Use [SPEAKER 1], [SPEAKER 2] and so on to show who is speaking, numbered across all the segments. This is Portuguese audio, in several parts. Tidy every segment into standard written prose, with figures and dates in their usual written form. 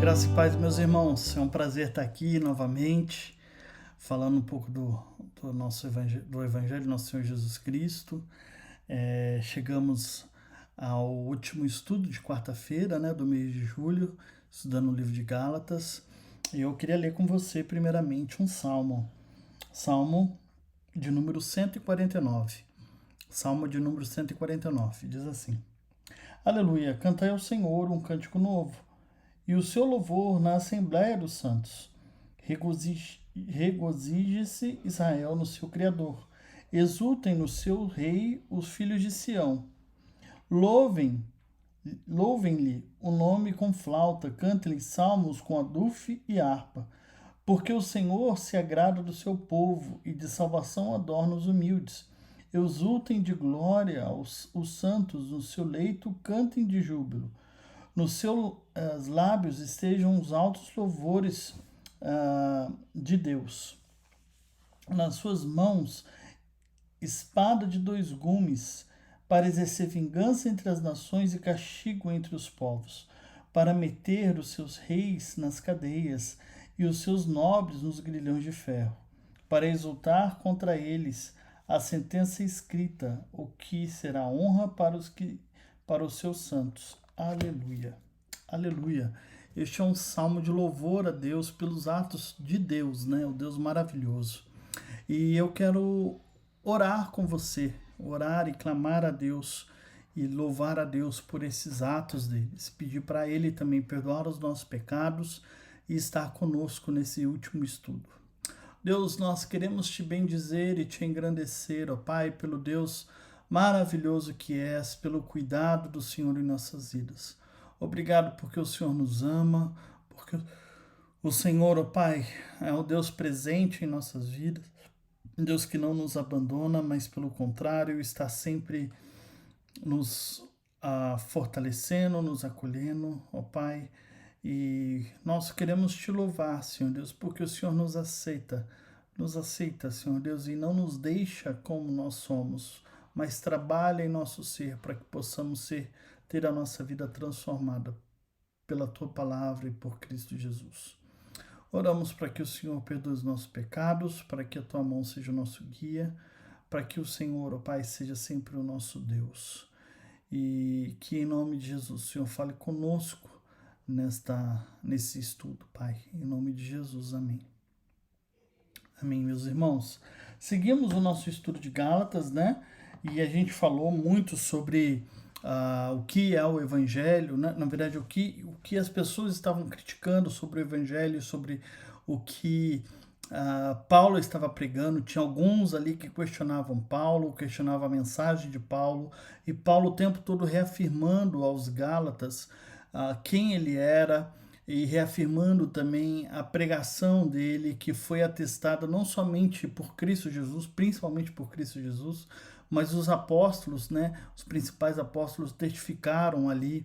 [SPEAKER 1] Graça e paz, meus irmãos. É um prazer estar aqui novamente, falando um pouco do nosso Evangelho do nosso Senhor Jesus Cristo. Chegamos ao último estudo de quarta-feira, né, do mês de julho, estudando o livro de Gálatas. E eu queria ler com você, primeiramente, um salmo. Salmo de número 149. Salmo de número 149. Diz assim: Aleluia, cantai ao Senhor um cântico novo, e o seu louvor na Assembleia dos Santos. Regozije-se Israel no seu Criador. Exultem no seu Rei os filhos de Sião. Louvem, louvem-lhe o nome com flauta, cantem-lhe salmos com adufre e harpa. Porque o Senhor se agrada do seu povo e de salvação adorna os humildes. Exultem de glória os santos no seu leito, cantem de júbilo. Nos seus lábios estejam os altos louvores de Deus. Nas suas mãos, espada de dois gumes, para exercer vingança entre as nações e castigo entre os povos, para meter os seus reis nas cadeias e os seus nobres nos grilhões de ferro, para exultar contra eles a sentença escrita, o que será honra para os seus santos. Aleluia. Aleluia. Este é um salmo de louvor a Deus pelos atos de Deus, né? O Deus maravilhoso. E eu quero orar com você, orar e clamar a Deus e louvar a Deus por esses atos deles. Pedir para Ele também perdoar os nossos pecados e estar conosco nesse último estudo. Deus, nós queremos te bendizer e te engrandecer, ó Pai, pelo Deus maravilhoso que és, pelo cuidado do Senhor em nossas vidas. Obrigado porque o Senhor nos ama, porque o Senhor, ó Pai, é o Deus presente em nossas vidas, um Deus que não nos abandona, mas pelo contrário, está sempre nos fortalecendo, nos acolhendo, ó Pai. E nós queremos te louvar, Senhor Deus, porque o Senhor nos aceita, Senhor Deus, e não nos deixa como nós somos, mas trabalha em nosso ser para que possamos ter a nossa vida transformada pela Tua Palavra e por Cristo Jesus. Oramos para que o Senhor perdoe os nossos pecados, para que a Tua mão seja o nosso guia, para que o Senhor, ó Pai, seja sempre o nosso Deus. E que em nome de Jesus o Senhor fale conosco nesse estudo, Pai. Em nome de Jesus, amém. Amém, meus irmãos. Seguimos o nosso estudo de Gálatas, né? E a gente falou muito sobre o que é o Evangelho, né? Na verdade, o que as pessoas estavam criticando sobre o Evangelho, sobre o que Paulo estava pregando. Tinha alguns ali que questionavam Paulo, questionavam a mensagem de Paulo, e Paulo o tempo todo reafirmando aos Gálatas quem ele era, e reafirmando também a pregação dele, que foi atestada não somente por Cristo Jesus, principalmente por Cristo Jesus, mas os apóstolos, né, os principais apóstolos testificaram ali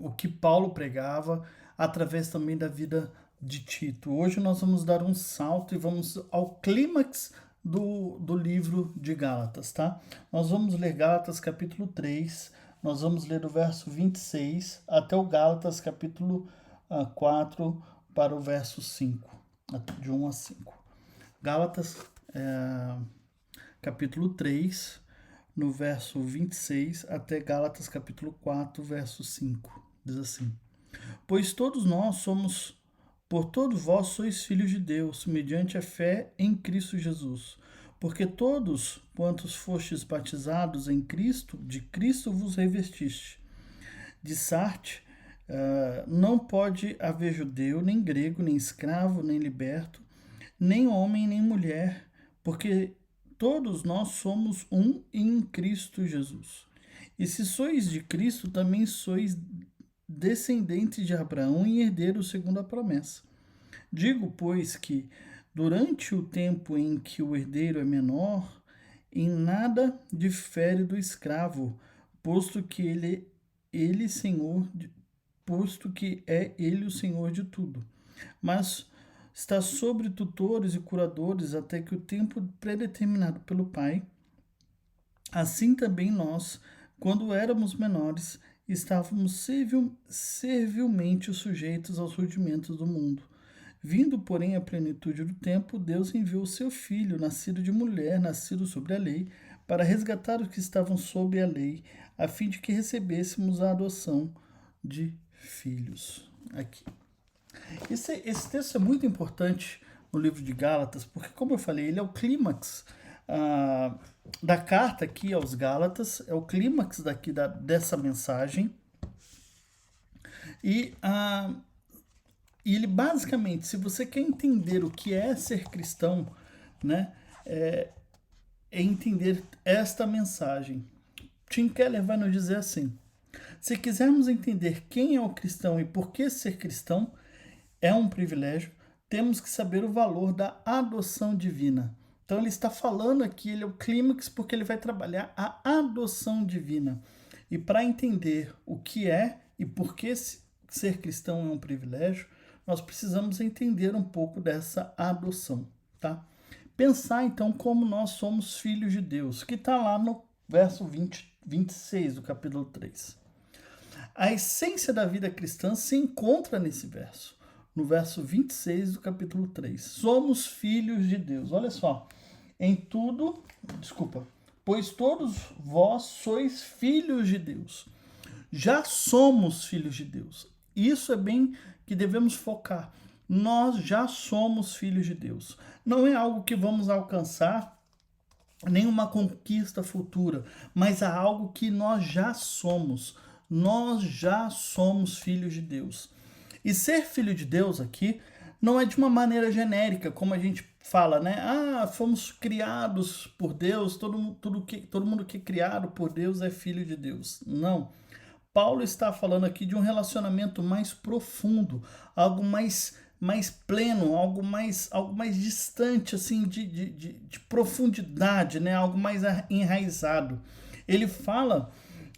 [SPEAKER 1] o que Paulo pregava, através também da vida de Tito. Hoje nós vamos dar um salto e vamos ao clímax do livro de Gálatas, tá? Nós vamos ler Gálatas capítulo 3, nós vamos ler do verso 26 até o Gálatas capítulo 4 para o verso 5, de 1 a 5. Gálatas capítulo 3, no verso 26 até Gálatas capítulo 4, verso 5. Diz assim: Pois todos nós somos, por todos vós sois filhos de Deus, mediante a fé em Cristo Jesus. Porque todos quantos fostes batizados em Cristo, de Cristo vos revestiste. De Sarte, não pode haver judeu, nem grego, nem escravo, nem liberto, nem homem, nem mulher, porque todos nós somos um em Cristo Jesus. E se sois de Cristo, também sois descendentes de Abraão e herdeiros segundo a promessa. Digo, pois, que durante o tempo em que o herdeiro é menor, em nada difere do escravo, posto que posto que é ele o senhor de tudo. Mas está sobre tutores e curadores até que o tempo predeterminado pelo Pai. Assim também nós, quando éramos menores, estávamos servilmente sujeitos aos rudimentos do mundo. Vindo, porém, à plenitude do tempo, Deus enviou o seu Filho, nascido de mulher, nascido sobre a lei, para resgatar os que estavam sob a lei, a fim de que recebêssemos a adoção de filhos. Aqui. Esse texto é muito importante no livro de Gálatas, porque, como eu falei, ele é o clímax da carta aqui aos Gálatas, é o clímax dessa mensagem. E ele basicamente, se você quer entender o que é ser cristão, né, é entender esta mensagem. Tim Keller vai nos dizer assim: se quisermos entender quem é o cristão e por que ser cristão é um privilégio, temos que saber o valor da adoção divina. Então ele está falando aqui, ele é o clímax, porque ele vai trabalhar a adoção divina. E para entender o que é e por que ser cristão é um privilégio, nós precisamos entender um pouco dessa adoção, tá? Pensar então como nós somos filhos de Deus, que está lá no verso 26 do capítulo 3. A essência da vida cristã se encontra nesse verso, no verso 26 do capítulo 3. Somos filhos de Deus. Olha só, pois todos vós sois filhos de Deus. Já somos filhos de Deus. Isso é bem que devemos focar. Nós já somos filhos de Deus. Não é algo que vamos alcançar, nenhuma conquista futura, mas é algo que nós já somos. Nós já somos filhos de Deus. E ser filho de Deus aqui não é de uma maneira genérica, como a gente fala, né? Fomos criados por Deus, todo mundo que é criado por Deus é filho de Deus. Não. Paulo está falando aqui de um relacionamento mais profundo, algo mais pleno, algo mais distante, assim, de profundidade, né? Algo mais enraizado. Ele fala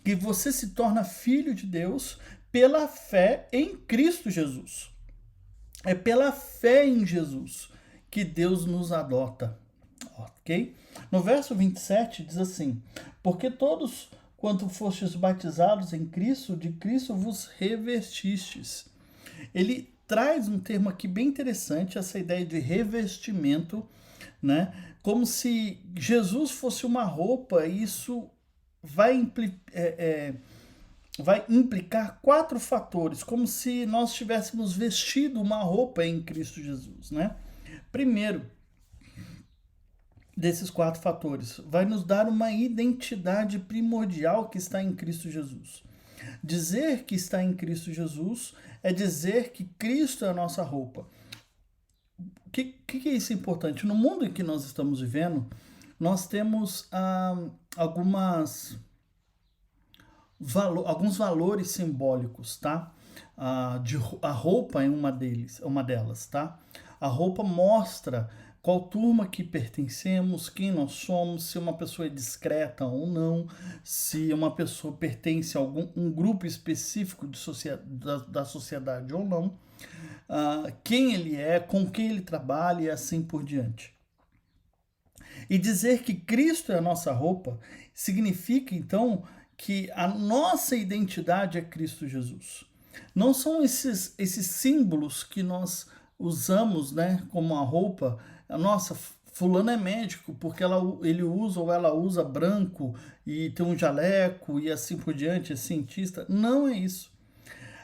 [SPEAKER 1] que você se torna filho de Deus pela fé em Cristo Jesus. É pela fé em Jesus que Deus nos adota. Ok? No verso 27 diz assim: porque todos quanto fostes batizados em Cristo, de Cristo vos revestistes. Ele traz um termo aqui bem interessante, essa ideia de revestimento, né? Como se Jesus fosse uma roupa, e isso vai implicar 4 fatores, como se nós tivéssemos vestido uma roupa em Cristo Jesus, né? Primeiro desses 4 fatores, vai nos dar uma identidade primordial que está em Cristo Jesus. Dizer que está em Cristo Jesus é dizer que Cristo é a nossa roupa. O que é isso importante? No mundo em que nós estamos vivendo, nós temos alguns valores simbólicos, tá? A roupa é uma delas, tá? A roupa mostra qual turma que pertencemos, quem nós somos, se uma pessoa é discreta ou não, se uma pessoa pertence a um grupo específico da sociedade ou não, quem ele é, com quem ele trabalha e assim por diante. E dizer que Cristo é a nossa roupa significa, então, que a nossa identidade é Cristo Jesus. Não são esses símbolos que nós usamos, né, como a roupa. Nossa, fulano é médico porque ele usa ou ela usa branco e tem um jaleco e assim por diante, é cientista. Não é isso.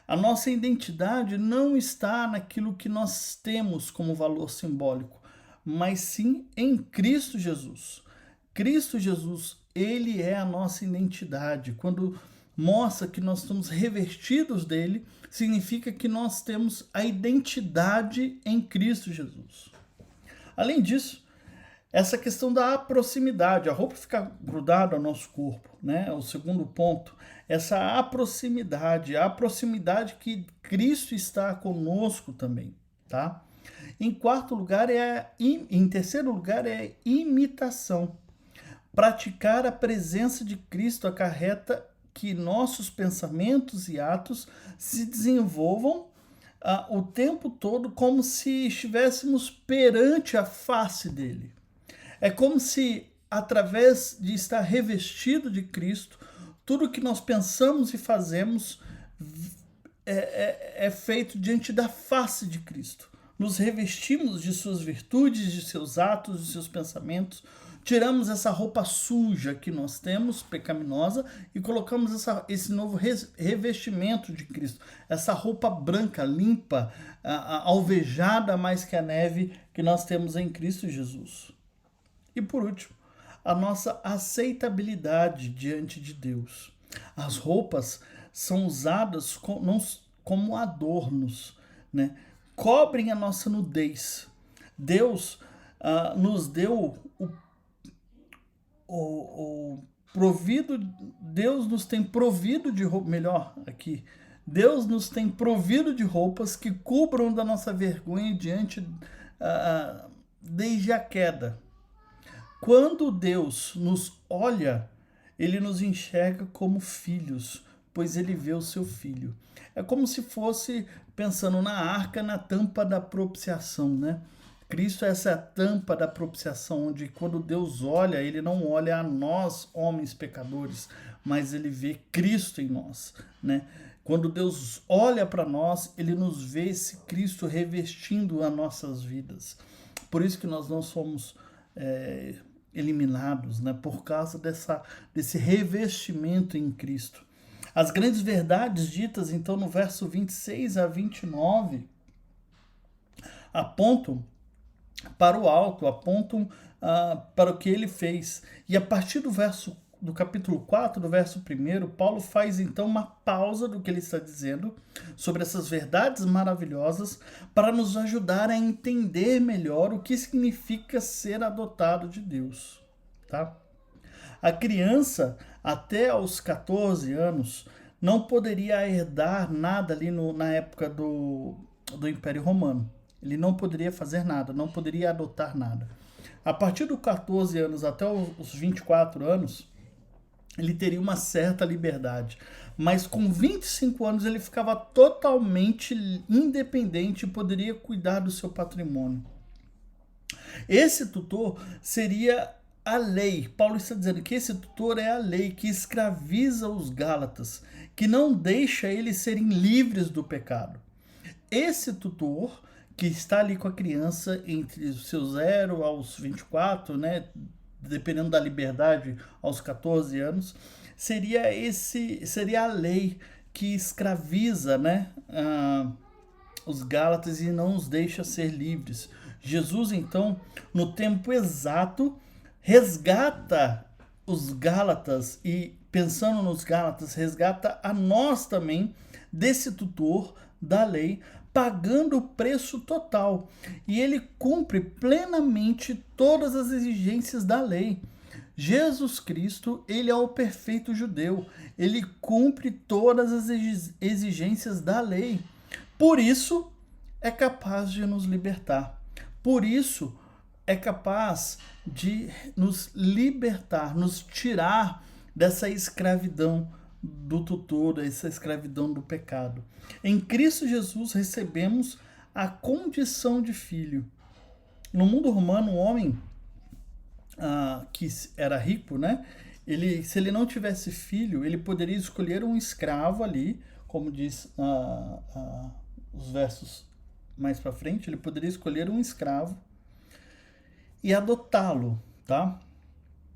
[SPEAKER 1] A nossa identidade não está naquilo que nós temos como valor simbólico, mas sim em Cristo Jesus. Cristo Jesus, ele é a nossa identidade. Quando mostra que nós estamos revestidos dele, significa que nós temos a identidade em Cristo Jesus. Além disso, essa questão da proximidade, a roupa fica grudada ao nosso corpo, né? O segundo ponto, essa proximidade, a proximidade que Cristo está conosco também, tá? Em terceiro lugar é imitação. Praticar a presença de Cristo acarreta que nossos pensamentos e atos se desenvolvam o tempo todo como se estivéssemos perante a face dele. É como se, através de estar revestido de Cristo, Tudo que nós pensamos e fazemos é feito diante da face de Cristo. Nos revestimos de suas virtudes, de seus atos, de seus pensamentos. Tiramos essa roupa suja que nós temos, pecaminosa, e colocamos esse novo revestimento de Cristo. Essa roupa branca, limpa, alvejada mais que a neve que nós temos em Cristo Jesus. E por último, a nossa aceitabilidade diante de Deus. As roupas são usadas como adornos, né? Cobrem a nossa nudez. Deus nos deu o provido, Deus nos tem provido de roupa, melhor aqui, Deus nos tem provido de roupas que cubram da nossa vergonha desde a queda. Quando Deus nos olha, ele nos enxerga como filhos, pois ele vê o seu filho. É como se fosse pensando na arca, na tampa da propiciação, né? Cristo é essa tampa da propiciação, onde quando Deus olha, ele não olha a nós, homens pecadores, mas ele vê Cristo em nós, né? Quando Deus olha para nós, ele nos vê esse Cristo revestindo as nossas vidas. Por isso que nós não somos eliminados, né? Por causa desse revestimento em Cristo. As grandes verdades ditas, então, no verso 26 a 29, apontam para o alto, apontam para o que ele fez. E a partir do capítulo 4, do verso 1, Paulo faz então uma pausa do que ele está dizendo sobre essas verdades maravilhosas para nos ajudar a entender melhor o que significa ser adotado de Deus, tá? A criança, até aos 14 anos, não poderia herdar nada ali na época do Império Romano. Ele não poderia fazer nada, não poderia adotar nada. A partir dos 14 anos até os 24 anos, ele teria uma certa liberdade. Mas com 25 anos ele ficava totalmente independente e poderia cuidar do seu patrimônio. Esse tutor seria a lei. Paulo está dizendo que esse tutor é a lei que escraviza os Gálatas, que não deixa eles serem livres do pecado. Esse tutor que está ali com a criança entre os seus 0 aos 24, né, dependendo da liberdade, aos 14 anos, seria a lei que escraviza, né, os Gálatas e não os deixa ser livres. Jesus, então, no tempo exato, resgata os Gálatas e, pensando nos Gálatas, resgata a nós também desse tutor da lei, pagando o preço total. E ele cumpre plenamente todas as exigências da lei. Jesus Cristo, ele é o perfeito judeu. Ele cumpre todas as exigências da lei. Por isso, é capaz de nos libertar. Por isso, é capaz de nos libertar, nos tirar dessa escravidão do tutor, essa escravidão do pecado. Em Cristo Jesus recebemos a condição de filho. No mundo romano, o homem que era rico, né? Se ele não tivesse filho, ele poderia escolher um escravo ali, como diz os versos mais para frente, ele poderia escolher um escravo e adotá-lo, tá?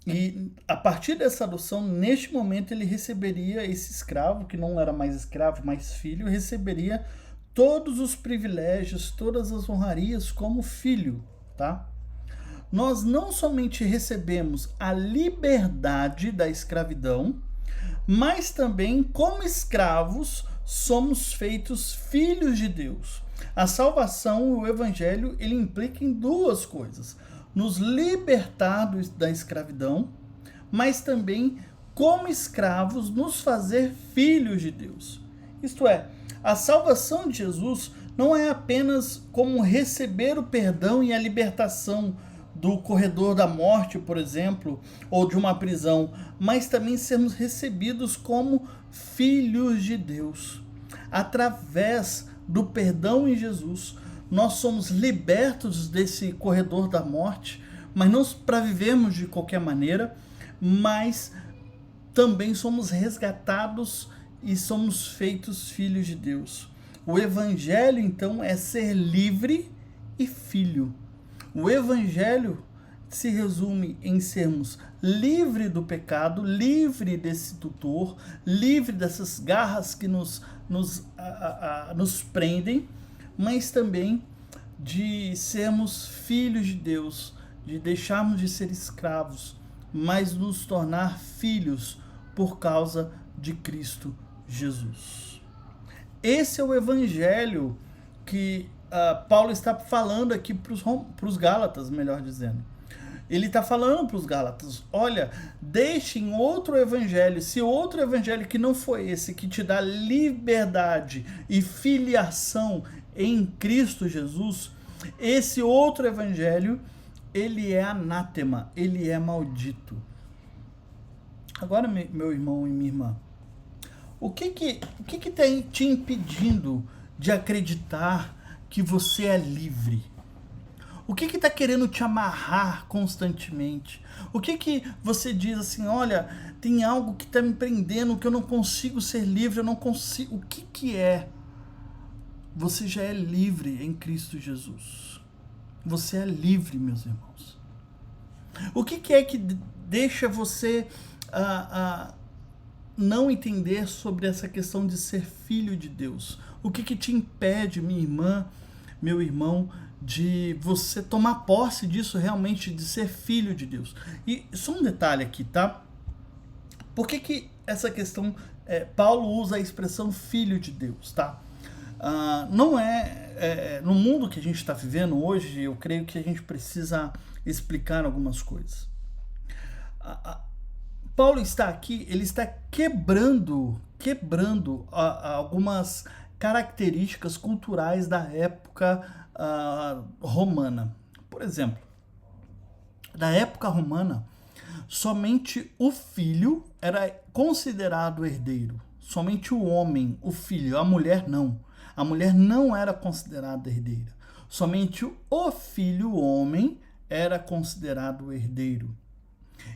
[SPEAKER 1] E a partir dessa adoção, neste momento, ele receberia esse escravo, que não era mais escravo, mas filho, receberia todos os privilégios, todas as honrarias como filho, tá? Nós não somente recebemos a liberdade da escravidão, mas também, como escravos, somos feitos filhos de Deus. A salvação, o evangelho, ele implica em duas coisas: nos libertar da escravidão, mas também, como escravos, nos fazer filhos de Deus. Isto é, a salvação de Jesus não é apenas como receber o perdão e a libertação do corredor da morte, por exemplo, ou de uma prisão, mas também sermos recebidos como filhos de Deus. Através do perdão em Jesus, nós somos libertos desse corredor da morte, mas não para vivermos de qualquer maneira, mas também somos resgatados e somos feitos filhos de Deus. O evangelho, então, é ser livre e filho. O evangelho se resume em sermos livre do pecado, livre desse tutor, livre dessas garras que nos prendem, mas também de sermos filhos de Deus, de deixarmos de ser escravos, mas nos tornar filhos por causa de Cristo Jesus. Esse é o evangelho que Paulo está falando aqui para os Gálatas, melhor dizendo. Ele está falando para os Gálatas, olha, deixem outro evangelho, se outro evangelho que não foi esse, que te dá liberdade e filiação em Cristo Jesus, esse outro evangelho, ele é anátema, ele é maldito. Agora, meu irmão e minha irmã, o que está te impedindo de acreditar que você é livre? O que está querendo te amarrar constantemente? O que você diz assim, olha, tem algo que está me prendendo, que eu não consigo ser livre, eu não consigo... O que é? Você já é livre em Cristo Jesus. Você é livre, meus irmãos. O que é que deixa você não entender sobre essa questão de ser filho de Deus? O que te impede, minha irmã, meu irmão, de você tomar posse disso realmente, de ser filho de Deus? E só um detalhe aqui, tá? Por que essa questão, Paulo usa a expressão filho de Deus, tá? Não no mundo que a gente está vivendo hoje, eu creio que a gente precisa explicar algumas coisas. Paulo está aqui, ele está quebrando algumas características culturais da época romana. Por exemplo, na época romana, somente o filho era considerado herdeiro. Somente o homem, o filho, a mulher não. A mulher não era considerada herdeira. Somente o filho, o homem, era considerado herdeiro.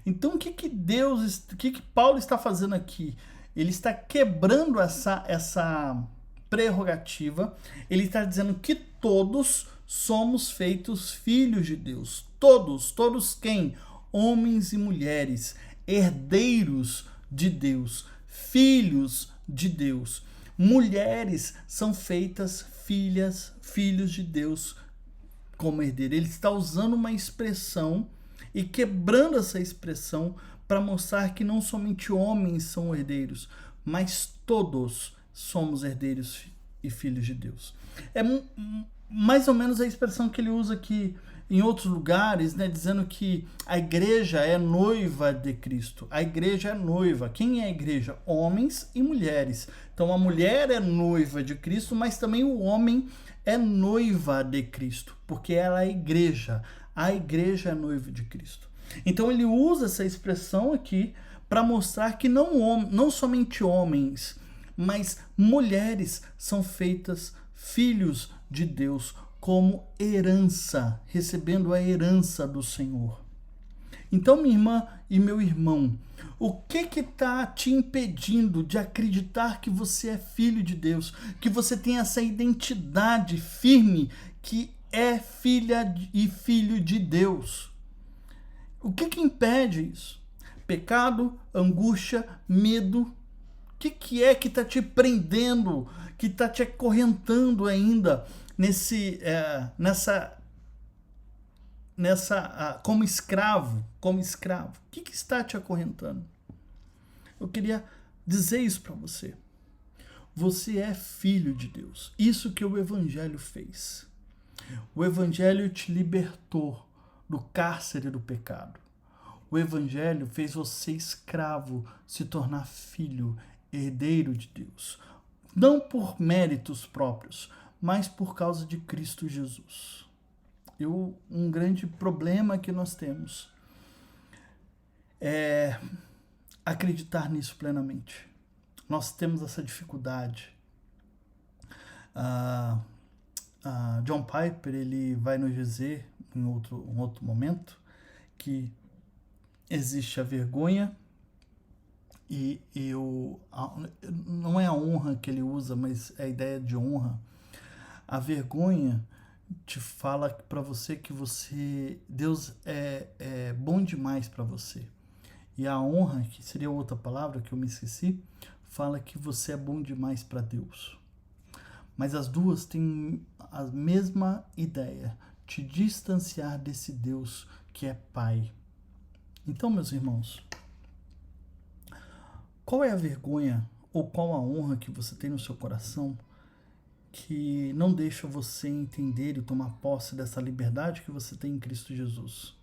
[SPEAKER 1] Então, o que Paulo está fazendo aqui? Ele está quebrando essa prerrogativa. Ele está dizendo que todos somos feitos filhos de Deus. Todos quem? Homens e mulheres, herdeiros de Deus, filhos de Deus. Mulheres são feitas filhos de Deus como herdeiro. Ele está usando uma expressão e quebrando essa expressão para mostrar que não somente homens são herdeiros, mas todos somos herdeiros e filhos de Deus. É mais ou menos a expressão que ele usa aqui em outros lugares, né, dizendo que a igreja é noiva de Cristo. A igreja é noiva. Quem é a igreja? Homens e mulheres. Então a mulher é noiva de Cristo, mas também o homem é noiva de Cristo, porque ela é a igreja. A igreja é noiva de Cristo. Então ele usa essa expressão aqui para mostrar que não somente homens, mas mulheres são feitas filhos de Deus como herança, recebendo a herança do Senhor. Então, minha irmã e meu irmão, o que está te impedindo de acreditar que você é filho de Deus, que você tem essa identidade firme que é filha e filho de Deus? O que impede isso? Pecado, angústia, medo. O que é que está te prendendo, que está te acorrentando ainda como escravo? O que está te acorrentando? Eu queria dizer isso para você. Você é filho de Deus. Isso que o Evangelho fez. O Evangelho te libertou do cárcere do pecado. O Evangelho fez você escravo se tornar filho, herdeiro de Deus. Não por méritos próprios, mas por causa de Cristo Jesus. Um grande problema que nós temos é acreditar nisso plenamente. Nós temos essa dificuldade. John Piper, ele vai nos dizer em um outro momento que existe a vergonha não é a honra que ele usa, mas é a ideia de honra. A vergonha te fala para você que Deus é bom demais para você. E a honra, que seria outra palavra que eu me esqueci, fala que você é bom demais para Deus. Mas as duas têm a mesma ideia, te distanciar desse Deus que é Pai. Então, meus irmãos, qual é a vergonha ou qual a honra que você tem no seu coração que não deixa você entender e tomar posse dessa liberdade que você tem em Cristo Jesus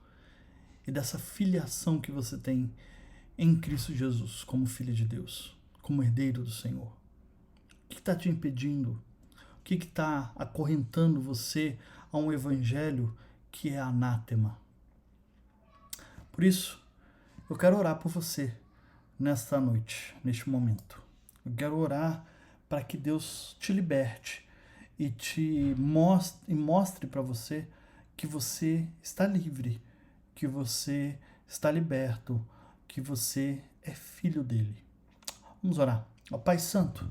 [SPEAKER 1] e dessa filiação que você tem em Cristo Jesus como filho de Deus, como herdeiro do Senhor? O que está te impedindo? O que está acorrentando você a um evangelho que é anátema? Por isso, eu quero orar por você nesta noite, neste momento. Eu quero orar para que Deus te liberte e te mostre para você que você está livre, que você está liberto, que você é filho dele. Vamos orar. Ó Pai Santo,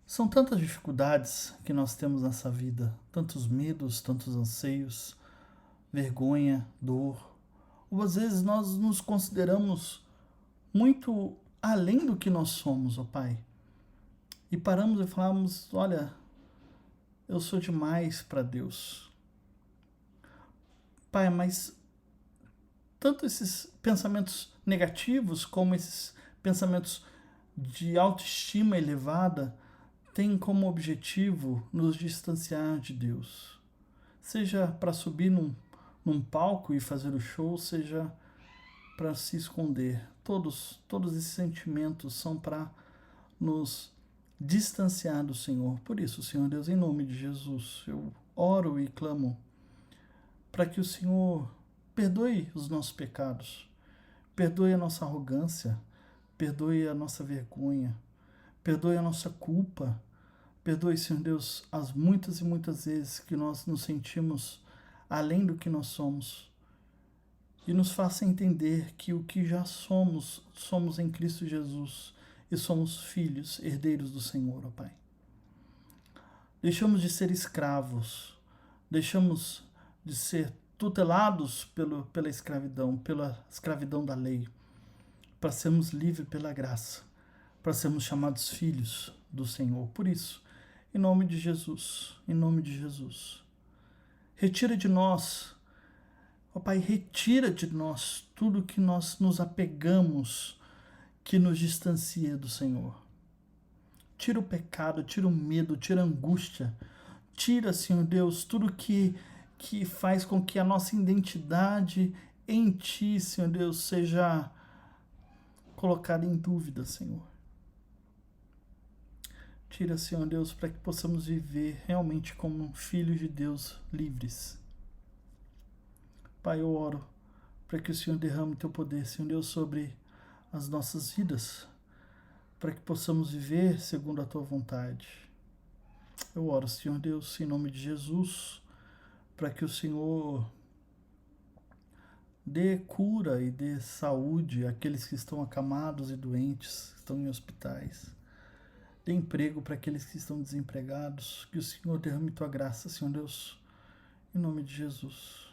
[SPEAKER 1] são tantas dificuldades que nós temos nessa vida, tantos medos, tantos anseios, vergonha, dor. Ou às vezes nós nos consideramos muito além do que nós somos, ó Pai. E paramos e falamos, olha, eu sou demais para Deus. Pai, mas tanto esses pensamentos negativos como esses pensamentos de autoestima elevada têm como objetivo nos distanciar de Deus. Seja para subir num palco e fazer o show, seja para se esconder. Todos esses sentimentos são para nos distanciar do Senhor. Por isso, Senhor Deus, em nome de Jesus, eu oro e clamo para que o Senhor perdoe os nossos pecados, perdoe a nossa arrogância, perdoe a nossa vergonha, perdoe a nossa culpa, perdoe, Senhor Deus, as muitas e muitas vezes que nós nos sentimos além do que nós somos. E nos faça entender que o que já somos, somos em Cristo Jesus e somos filhos, herdeiros do Senhor, ó Pai. Deixamos de ser escravos, deixamos de ser tutelados pela escravidão da lei, para sermos livres pela graça, para sermos chamados filhos do Senhor. Por isso, em nome de Jesus, retira de nós, ó Pai, retira de nós tudo que nós nos apegamos, que nos distancia do Senhor. Tira o pecado, tira o medo, tira a angústia, tira, Senhor Deus, tudo que faz com que a nossa identidade em Ti, Senhor Deus, seja colocada em dúvida, Senhor. Tira, Senhor Deus, para que possamos viver realmente como filhos de Deus livres. Pai, eu oro para que o Senhor derrame Teu poder, Senhor Deus, sobre as nossas vidas, para que possamos viver segundo a Tua vontade. Eu oro, Senhor Deus, em nome de Jesus, para que o Senhor dê cura e dê saúde àqueles que estão acamados e doentes, que estão em hospitais. Dê emprego para aqueles que estão desempregados. Que o Senhor derrame Tua graça, Senhor Deus, em nome de Jesus.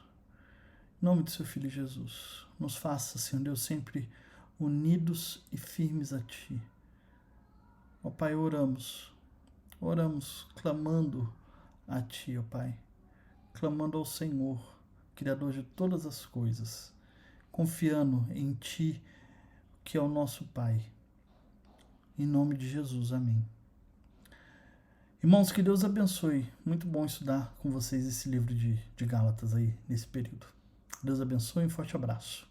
[SPEAKER 1] Em nome do Seu Filho Jesus. Nos faça, Senhor Deus, sempre unidos e firmes a Ti. Ó Pai, oramos clamando a Ti, ó Pai, clamando ao Senhor, Criador de todas as coisas, confiando em Ti, que é o nosso Pai. Em nome de Jesus, amém. Irmãos, que Deus abençoe. Muito bom estudar com vocês esse livro de Gálatas aí, nesse período. Deus abençoe e um forte abraço.